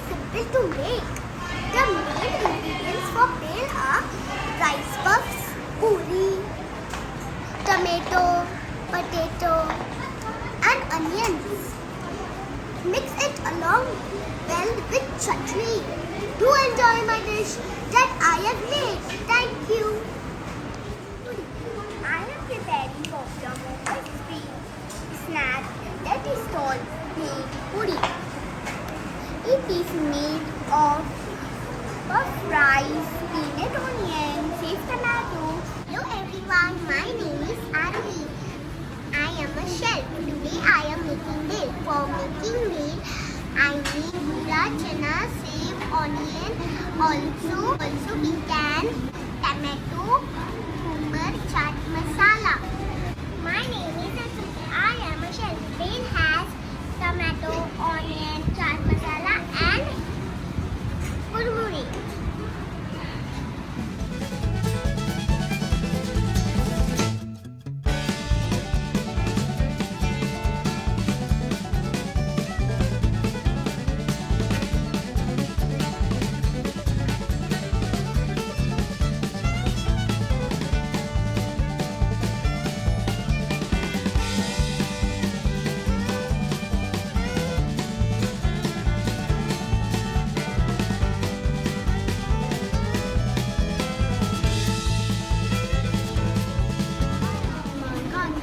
simple to make. The main ingredients for bhel are rice puffs, puri, tomato, potato and onions. Mix it along well with chutney. Do enjoy my dish that I have made. Thank you. I am preparing for your Mumbai street snack that is called bhel puri. It is made of puffed rice, peanut onion, shaved tomato. Hello everyone, my name is Arvi. I am a chef. Today I am making bhel. For making bhel, I need gula, chana, save, onion, also we can tomato, cucumber, chaat masala. My name is Atul. I am a chef. Bhel has tomato, onion, chaat masala and murmuri.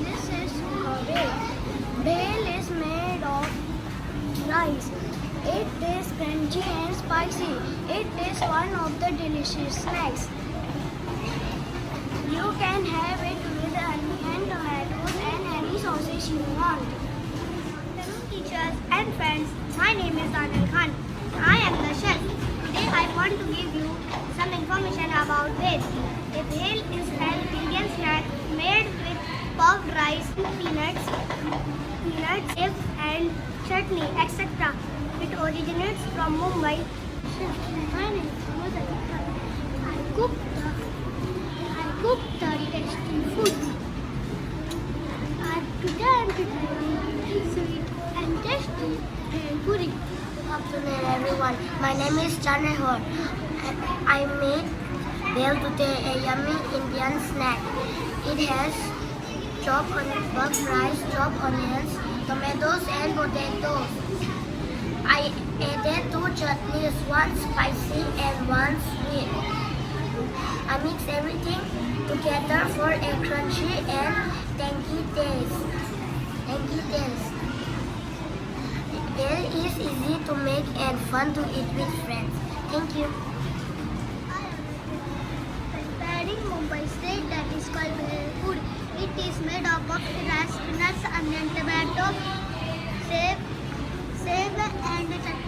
This is bhel. Bhel is made of rice. It is crunchy and spicy. It is one of the delicious snacks. You can have it with onion, tomatoes and any sauces you want. Hello teachers and friends, my name is Anil Khan. I am the chef. Today I want to give you some information about bhel. A bhel is an Indian snack made with puffed rice, peanuts, eggs and chutney, etc. It originates from Mumbai. My name is Mother. I cook the tasty food. Today I am preparing sweet and tasty bhel puri. Good afternoon everyone. My name is Chanehor. I made bhel today, a yummy Indian snack. It has chopped puffed rice, chopped onions, tomatoes and potatoes. I added 2 chutneys, one spicy and one sweet. I mix everything together for a crunchy and tangy taste. Bhel is easy to make and fun to eat with friends. Thank you. Preparing Mumbai steak that is called bhel puri. It is made up of rice, peanuts, onion, tomato, save and chutney.